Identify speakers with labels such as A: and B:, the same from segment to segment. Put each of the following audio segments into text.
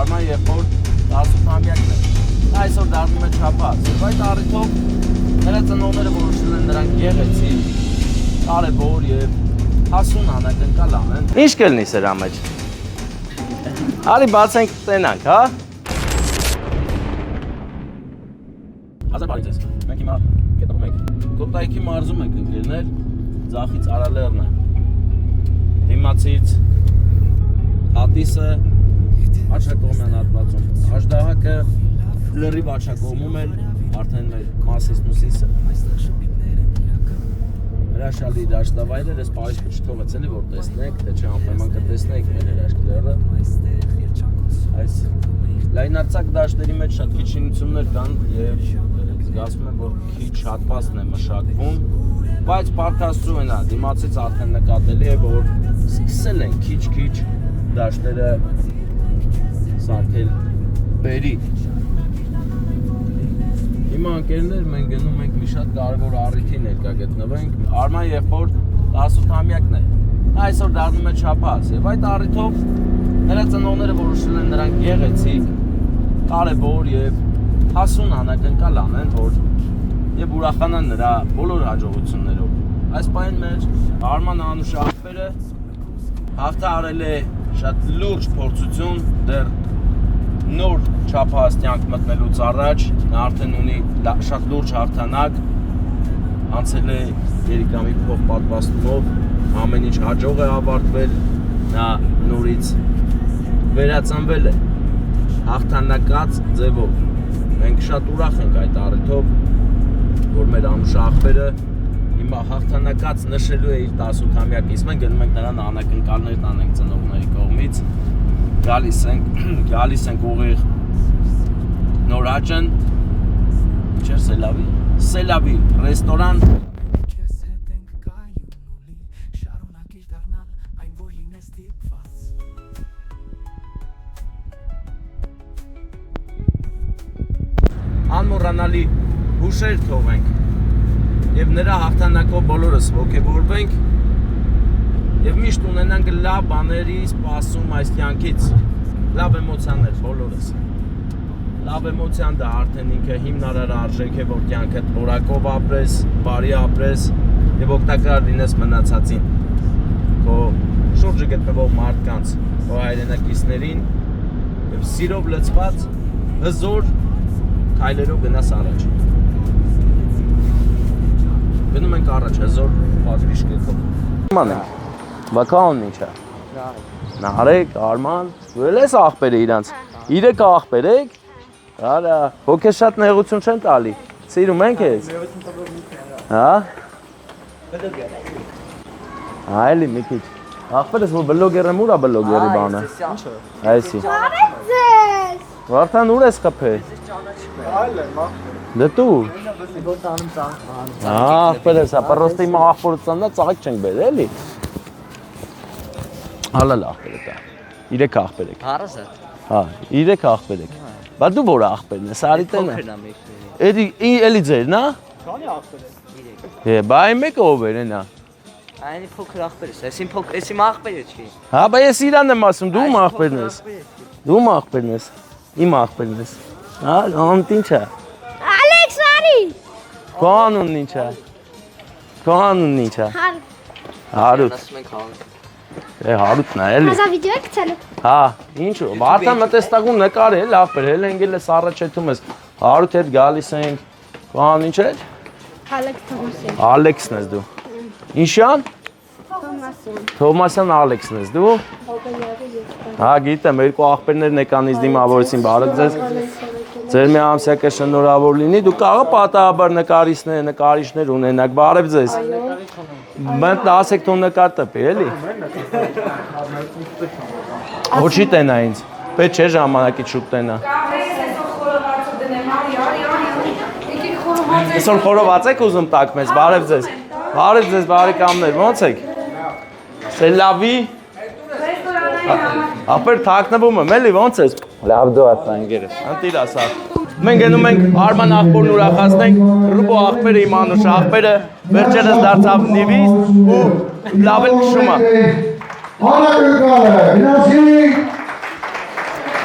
A: Արման եղբոր 18-ամյակն է։ Այսօր դառնում է չափած։ Եվ այդ առիթով նրա ծնողները որոշել են նրան գեղեցիկ, կարևոր եւ հասուն անակնկալ անեն։ Ինչ կլինի սրա մեջ։ Արի բացենք տենանք, հա։ Հազար բարի ձեզ։ Մենք հիմա կետնում ենք Կոտայքի մարզում ենք ընկերներ, ձախից Արալերն է։ Դիմացից Հատիսը Աչակողմյան հատվածում, Աշդահակը լրիվ Աչակողմում էլ արդեն մեր Մասիս Մուսիսը։ Հրաշալի դաշտավայր էր, ես Փարիզը չթողեց էլի որ տեսնենք, թե չէ անպայման կտեսնենք մեր հրաշքները։ Այս լայնարձակ դաշտերի մեջ շատ քիչ շինություններ կան եւ զգացում եմ որ քիչ հատվածն է մշակվում, բայց Փարթաստու են, դիմացից արդեն նկատելի է որ սկսել են քիչ-քիչ դաշտերը սարքել բերի։ Հիմա ընկերներ մենք գնում ենք մի շատ կարևոր առիթի ներկա գտնվենք։ Արման եղբոր 18-ամյակն է։ Այսօր դառնում է չափած եւ այդ առիթով նրա ծնողները որոշել են նրան գեղեցիկ, կարևոր եւ հասուն անակնկալ անեն, որ եւ ուրախանան նրա բոլոր հաջողություններով։ Այս պահին մեր Արման Անուշ աղբերը հաղթահարել է շատ լուրջ փորձություն դեռ նոր չափահասնյանք մտնելուց առաջ, նա արդեն ունի շատ լուրջ հաղթանակ, անցել է Երիկամի փոխպատվաստումով, ամեն ինչ հաջող է ավարտվել, նա նորից վերածնվել է հաղթանակած ձևով։ Մենք շատ ուրախ ենք այդ առիթով, որ մեր Անուշ աղբերը հիմա հաղթանակած նշելու է իր 18-ամյակից, մենք գնում ենք նրան անակնկալներ տանենք ծնողների կողմից, գալիս ենք ուղիղ նոր աճն, ինչեր Սելավի ռեստորան։ Անմոռանալի հուշեր թողենք եւ նրա հաղթանակով բոլորս ողջևորվենք եւ միշտ ունենանք լավ բաների սպասում այս կյանքից, լավ էմոցիաներ բոլորս։ Լավ էմոցիան դա արդեն ինքը հիմնարար արժեք է, որ կյանքդ որակով ապրես, բարի ապրես եւ օգտակար լինես մնացածին։ Քո շուրջը գտնվող մարդկանց, քո հայրենակիցներին եւ սիրով լցված հզոր քայլերով գնաս առաջ։ Գնում ենք առաջ հզոր պատվիշկով։ Մանենք Բակաունն ինչ է։ Նահարեք, Արման, ուրել ես աղբերը իրանց։ 3 աղբեր եք։ Արա, հոգեզ շատ նեղություն չեն տալի։ Սիրում ենք ես։ Հա։ Այլի մի քիչ։ Աղբերս որ բլոգեր եմ, ուրա բլոգերի բանը։ Այսի։ Վարդան ուր ես խփել։ Այլ եմ աղբեր։ Դե դու։ Աղբերս, պրոստի իմ աղբորը ծաննա ծաղիկ չենք բերել, էլի։ Հալալ աղբեր եք, 3 աղբեր եք։ Հարազատ։ Հա, 3 աղբեր եք։ Բա դու որ աղբերն ես, Արիտենը։ Փոքրն եմ եկել։ Էլի ձերն, հա։ Քանի աղբեր եք։ 3։ Բա այն մեկը ով էր նա։ Այն փոքր աղբեր ես, ես իմ աղբերը չի։ Հա, բա ես իրան եմ ասում, դու իմ աղբերն ես։ Դու իմ աղբերն ես։ Իմ աղբերն ես։ Հա, անտ ինչ է։ Ալեքս արի։ Քո անունն ինչ է։ Քո անունն ինչ է։ Հարութ։ Հարութն է, էլի։ Հազա վիդեո եք գցելու։ Հա, ինչու։ Արդեն մտեստագուն նկար է, լավ բեր, հել ընկել ես առաջեթում ես։ Հարութ հետ գալիս ենք։ Քո անուն ինչ է։ Ալեքս Թոմասյան։ Ալեքսն ես դու։ Ինչյան։ Թոմասյան Ալեքսն ես դու։ Հա, գիտեմ, 2 աղբերներն եկան ինձ դիմավորեցին, բարև ձեզ։ Ձեր մի ամսյակը շնորհավոր լինի, դու կարող պատահաբար նկարիչներ ունենաք, բարև ձեզ։ Մենք 10 հեկտոն նկար տպի, էլի։ Ոչի տենա ինձ, պետք չէ ժամանակից շուտ տենա։ Այսօր խորոված եք ուզում տակ մեզ, բարև ձեզ։ Բարև ձեզ, բարեկամներ, ոնց եք։ Սելավի։ Ապեր թակնվում եմ, էլի ոնց ես։ Լավ դու ասա ընկերս։ Անտիր ասա։ Մենք գնում ենք Արման աղբորն ուրախացնենք, Ռուբո աղբերը, իմ Անուշ աղբերը, վերջերս դարձավ նիվիստ ու լավ էլ քշում է։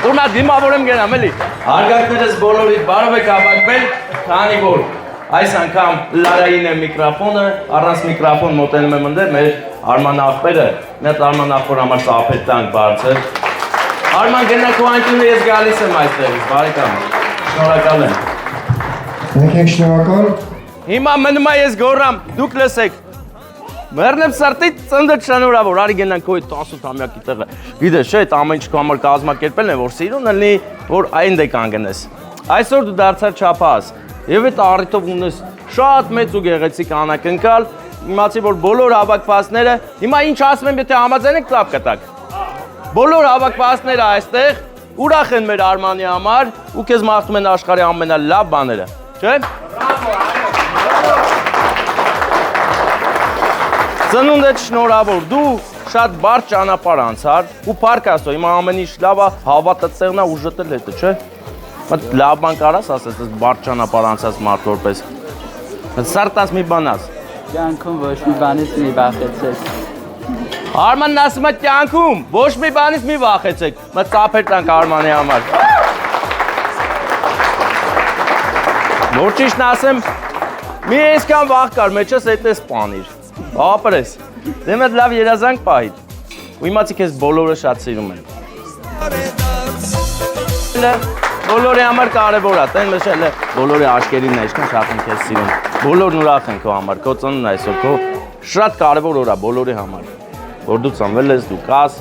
A: Որ մա դիմավորեմ գնամ էլի։ Հարգանքներս բոլորիդ բարով եք հավաքվել, քանի որ այս անգամ Լարային է միկրոֆոնը, առանց միկրոֆոն մոտենում եմ ընդեր մեր Արման աղբերը, մի հատ Արման աղբոր համար սափետ տանք բարձր։ Արման գնա քո անկյունը ես գալիս եմ այստեղից, բարեկամ։ Շնորհակալ եմ։
B: Մենք ենք շնորհակալ։
A: Հիմա մնում է ես գոռամ, դուք լսեք։ Մեռնեմ սրտից ծնդդ շնորհավոր, արի գնանք քո 18-ամյակի տեղը։ Գիտես, չէ, այդ ամեն ինչ քո համար կազմակերպելն է, որ սիրուն լինի, որ այն դե կանգնես։ Այսօր դու դարձար չափահաս, եւ այդ առիթով ունես շատ մեծ ու գեղեցիկ անակնկալ, իմացի որ բոլոր հավաքվածները, հիմա ինչ ասում եմ, եթե համաձայն եք լավ կտակ։ Բոլոր հավաքվածները այստեղ ուրախ են մեր Արմանի համար ու քեզ մաղթում են աշխարհի ամենալավ բաները, չէ՞։ Ծնունդդ շնորհավոր, դու շատ բարդ ճանապարհ անցար ու փառք Աստծո, հիմա ամեն ինչ լավ է, հավատը ծեղնա ու ժտել հետը, չէ՞։ Մտ լավ բան կարաս ասես, այս բարդ ճանապարհ անցած մարդ որպես։ Մտ սարտած մի բան աս։
C: Կյանքում ոչ մի բանից մի վախեցեք։
A: Արմանն ասում է կյանքում ոչ մի բանից մի վախեցեք։ Մտ ծափեր տանք Արմանի համար։ Որ ճիշտն ասեմ, մի այսքան վախ կար, մեջս այդպես սպանիր։ Ապրես, դե մեծ լավ երազանք պահիր, ու իմացի քեզ բոլորը շատ սիրում են։ Բոլորի համար կարևոր է, տեն մեզ էլ բոլորի աշկերին էշքան շատ են քեզ սիրում, բոլորն ուրախ են քո համար, քո ծնունդն այսօր, քո շատ կարևոր օր է բոլորի համար, որ դու ծնվել ես, դու կաս,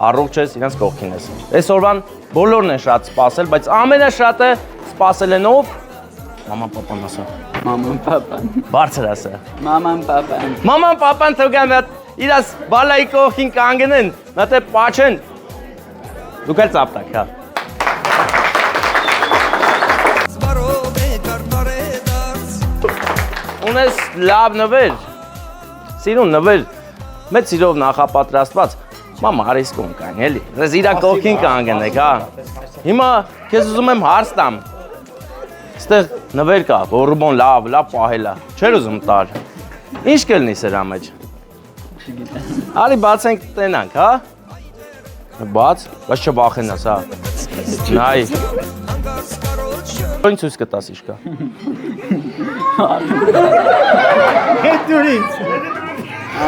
A: առողջ ես, իրենց կողքին ես։ Այսօրվան բոլորն են շատ սպասել, բայց ամենաշատը սպասել են ով։ Մաման պապան ասա։
C: Մաման պապան։
A: Բարձր ասա։
C: Մաման պապան։
A: Մաման պապան թողան իրաս բալայի կողքին կանգնեն, մտե պաչեն։ Դուք էլ ծափտակ, հա։ Ունես լավ նվեր։ Սիրուն նվեր։ Մեծ սիրով նախապատրաստված։ Մամա արիս կոն կան, էլի։ Դες իրա կողքին կանգնեք, հա։ Հիմա քեզ ուզում եմ հարց տամ։ Ստեղ նվեր կա, որոբոն լավ պահելա, չեր ուզում տալ։ Ինչ կլինի սրա մեջ։ Արի բացենք տենանք, հա։ Բաց, բայց չվախենաս, հա։ Նայ։ Ինչ ցույց կտաս իշ կա։
B: Հետ դուրից։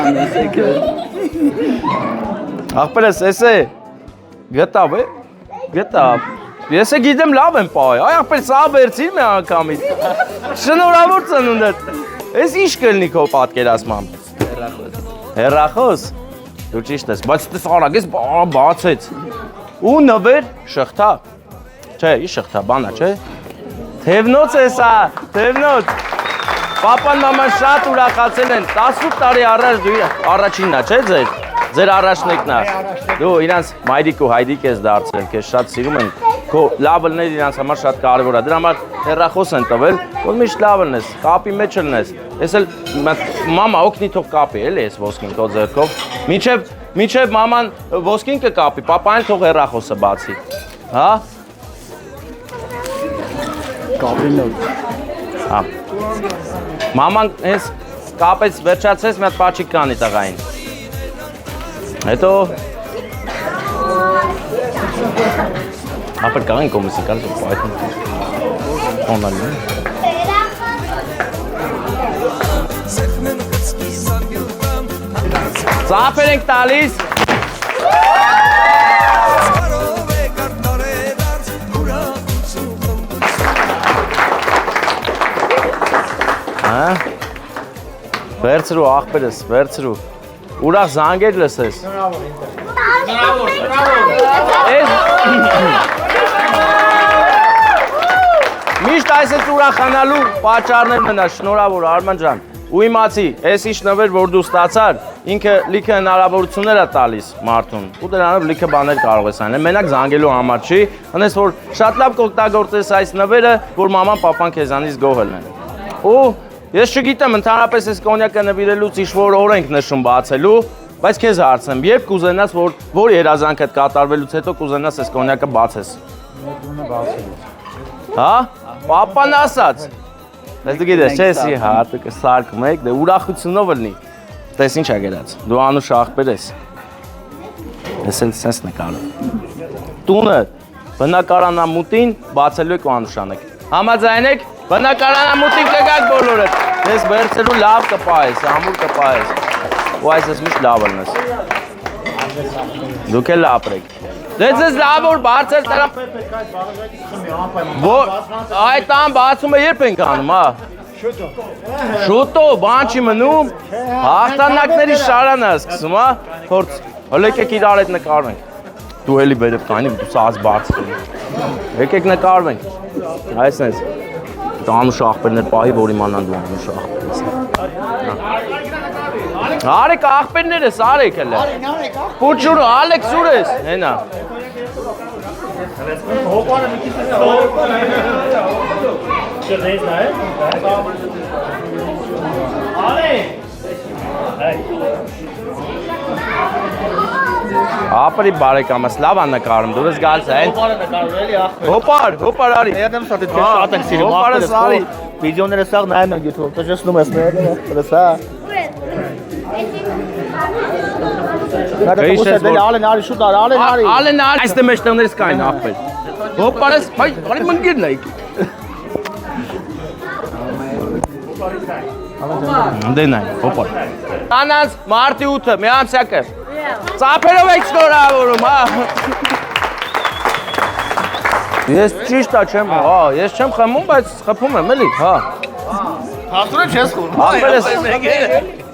C: Ամեսեքը։
A: Ախպերս, էսե գտավ է։ Գտավ։ Ես է գիտեմ լավ եմ պահի, այ ախպեր սա վերցիր մի անգամից։ Շնորհավոր ծնունդդ։ Էս ինչ կլինի քո պատկերացմամբ։ Հեռախոս։ Դու ճիշտ ես, բայց դες արագ ես բացեց։ Ու նվեր շղթա։ Չէ, ի շղթա, բանա, չէ։ Թևնոց է սա, թևնոց։ Պապան մաման շատ ուրախացել են, 18 տարի առաջ դու առաջինն է, չէ ձեր։ Ձեր առաջնեկն է։ Դու իրանց մայրիկ ու հայրիկ ես դարձել, քեզ շատ սիրում են։ Քո լավ լինել իրանց համար շատ կարևոր է։ Դրա համար հեռախոս են տվել, որ միշտ լավ լինես, կապի մեջ լինես։ Ես էլ մամա օգնի թող կապի, էլի ես ոսկին քո ձեռքով։ Մինչև մաման ոսկին կկապի, պապան թող հեռախոսը բացի։ Հա։
C: Կապինոց։
A: Հա։ Մաման հենց կապեց վերջացեց մի հատ պաչիկ կանի տղային։ Հետո ապեր կաղին կոմիսի կար զոպ այդն օնալին։ Ծափեր ենք տալիս։ Վերցրու աղբերս, վերցրու։ Ուրախ զանգեր լսես։ Միշտ այսպես ուրախանալու պատճառներ մնա, շնորհավոր Արման ջան։ Ու իմացի, այս ինչ նվեր որ դու ստացար, ինքը լիքը հնարավորություններ է տալիս մարդուն։ Ու դրանով լիքը բաներ կարող ես անել։ Մենակ զանգելու համար չի, հենց որ շատ լավ կօգտագործես այս նվերը, որ մաման պապան քեզանից գոհ լինեն։ Ու ես չգիտեմ, ընդհանրապես այս կոնյակը նվիրելուց ինչ-որ օր ենք նշում բացելու, բայց քեզ հարցնեմ, երբ կուզենաս, որ երազանքդ կատարվելուց հետո կուզենաս այս կոնյակը բացես։ Հա? Պապան ասաց։ Դες դու գիտես, չէ, սի հատուկ սարկում եք, դե ուրախությունով լինի։ Տես ինչ ա գերած, դու անուշ աղբեր ես։ Ես էլ սենց նկարում։ Տունը բնակարանամուտին բացելու եք ու անուշանեք։ Համաձայն եք, բնակարանամուտին կգաք բոլորդ։ Ես վերցելու լավ կպահես, ամուր կպահես։ Ու այս ես միշտ լավ ելնես։ Դուք էլ ապրեք։ Դες ես լավ որ բարձր տրամ։ Այդ տան բացումը երբ ենք անում, հա։ Շուտով, բան չի մնում։ Հաղթանակների շարանը սկսում, հա։ Փորձ։ Եկեք իրար հետ նկարվենք։ Դու էլի վերև կայնի, դու սաս բարձր։ Եկեք նկարվենք։ Այսպես։ Անուշ աղբերներ պահի, որ իմանան դու անուշ աղբեր ես։ Արեք աղբերներ ես, արեք էլ է։ Պուչուրը, ալեք սուր ես, հենա։ Ապրի բարեկամս, լավ աննկարում, դուրս գալս է։ Հոպար արի։ Հոպարս արի։
D: Վիդեոները սաղ նայում են YouTube, տժշնում ես մերը, հա։ Ալեն արի, շուտ արի,
A: Ալեն արի։ Այստեղ մեջ տղներս կային աղբեր։ Հոպարս, բարի մնգիրն է եկի։ Անդեն այն, հոպար։ Տանանց մարդի 8-ը, մի ամսյակը։ Ծապերով եք շնորհավորում, հա։ Ես ճիշտ չեմ, հա, ես չեմ խմում, բայց խփում եմ, էլի, հա։
D: Հաղթուրը չես խում։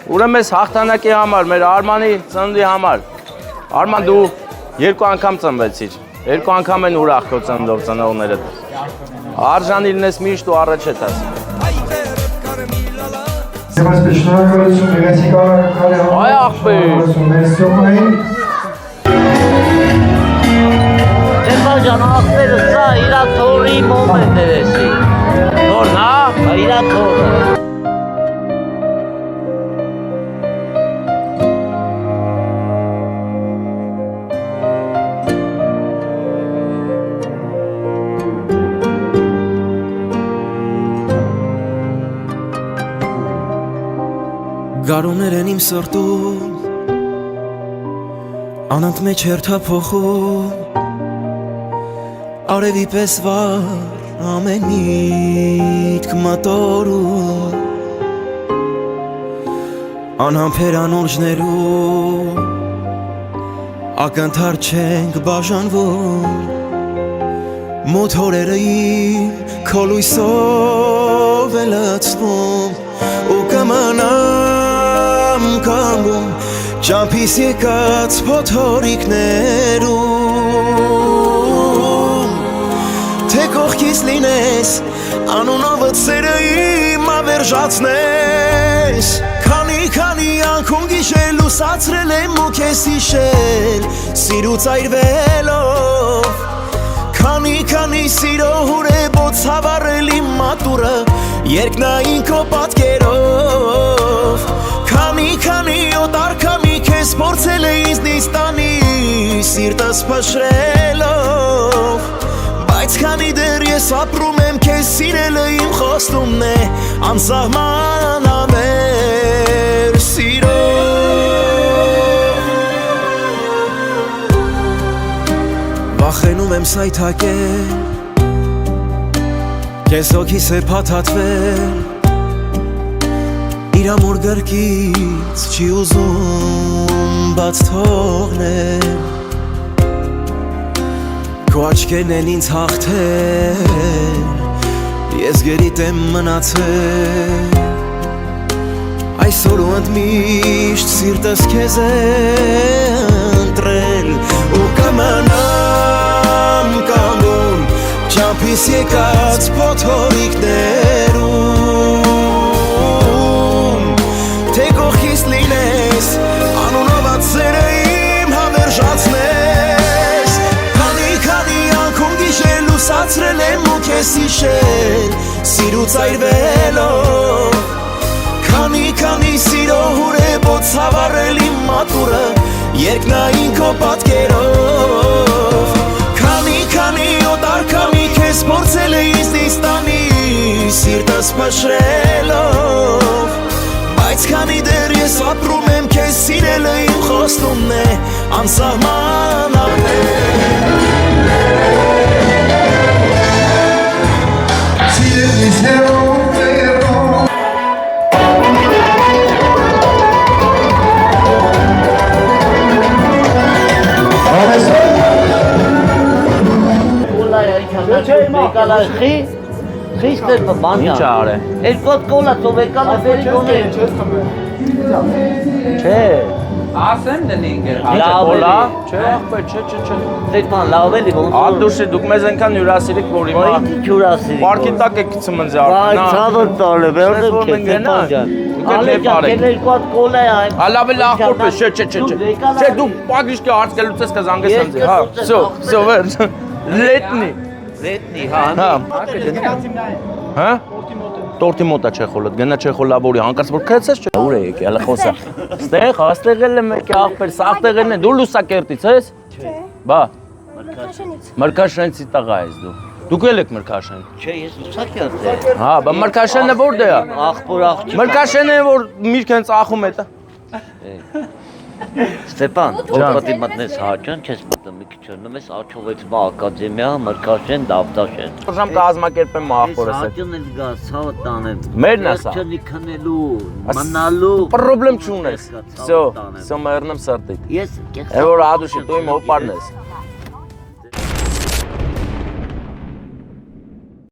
A: Ուրեմն ես հաղթանակի համար, մեր Արմանի ծննդի համար։ Արման դու 2 անգամ ծնվեցիր։ 2 անգամ են ուրախ քո ծննդով ծնողներդ։ Արժանի լինես միշտ ու առաջ ես։ Այ աղբեր։
E: Ջան, աղբերը սա իրա թորի մոմենտ է վեսի։
A: Թորն, հա։
E: Իրա թորը։
F: Գարուներ են իմ սրտում, անանց մեջ հերթափոխում, արևի պես վար ամեն միտք մատորում, անհամբեր անուրջներում, ակնթար չենք բաժանվում, մոտ հորերը իմ քո լույսով է լցվում, ու կմանամ կանգում ճամփիս եկած փոթորիկներում, թե կողքիս լինես, անունովդ սերը իմ ավերժացնես, քանի անգամ գիշեր լուսացրել եմ ու քեզ հիշել, սիրուց այրվելով, քանի սիրո հուրեբոց հավառել իմ մատուրը, երկնային քո պատկերով, քանի օտար քամի քեզ փորձել է ինձնից տանի, սիրտս փշրելով, բայց քանի դեռ ես ապրում եմ քեզ սիրելը իմ խոստումն է, անսահման ամեր սիրով, վախենում եմ սայթակել, քեզ հոգիս է փաթաթվել, իր ամուր գրկից չի ուզում բաց թողնել, քո աչքերն են ինձ հաղթել, ես գերիտ եմ մնացել, այսօր ու ընդմիշտ սիրտս քեզ է ընտրել, ու կմնամ կանգուն ճամփիս եկած փոթորիկներում, թե կողքիս լինես, անունովդ սերը իմ հավերժացնես, քանի անգամ գիշեր լուսացրել եմ ու քեզ հիշել, սիրուց այրվելով, քանի սիրո հուրեբոց հավառել իմ մատուրը, երկնային քո պատկերով, քանի օտար քամի քեզ փորձել է ինձնից տանի, սիրտս փշրելով, բայց քանի դեռ ես ապրում եմ քեզ սիրելը իմ խոստումն է, անսահման ամեր
E: Բեկալաշի խիստ է բան։
A: Ինչ արե։
E: Երկու հատ կոլա ծովեկալը բերի գոնե։
A: Չէ։
C: Ասեմ դնինք էր։
A: Կոլա։ Չէ, ախպեր, չէ։
E: Ստեփան լավ էլի ոնց։
A: Ադուշի դուք մեզ այնքան հյուրասիրիք, որ հիմա
E: Բայց հյուրասիրի։
A: պարկի տակ եք ցմնձի
E: Բայց
A: արդեն։
E: ցավը տալը, վերջը Ստեփան ջան։ Ալեջան, երկու հատ կոլա է այն։
A: Ալավ էլ ախորպես, չէ։ Չէ, դու պագրիշկը հարց գելուց ես կզանգես ինձ։ Հա, всё, վերջ։ Լետնի։
E: Լետնի, հա։
A: Հա։ Տորտի մոտա Չեխոլը, գնա Չեխոլաբորի, հանկարծ որ քեցես չէ։ Ուր է եկել, հələ խոսա։ Աստեղ էլ եմ եկել ախպեր, սաղտեղ են, դու Լուսակերտից ես։
G: Չէ,
A: Բա,
G: Մրկաշենից։
A: Մրկաշենցի տղա ես դու։ Դուք էլ եք Մրկաշեն։
E: Չէ, ես Լուսակերտ եմ։
A: Հա, բա Մրկաշենը որտե է։
E: Աղբոր աղջիկ։
A: Մրկաշենը որ միրգ հենց ախում է տա։
E: Ստեփան, որ պատի մտնես հաճան, չես մտնում մի քիչ օրնում ես Աչովեցվա ակադեմիա, Մրկաշեն, Դավթաշեն։
A: Ժամ կազմակերպեմ ախորս։
E: Հաճան էլ գա, ցավը տանեմ։
A: Մերն է սա։
E: Չնի քնելու, մնալու։
A: Պրոբլեմ չունես։ Всё, մեռնեմ սրտիդ։
E: Ես
A: Է որ ադուշի դու իմ հոպարն ես։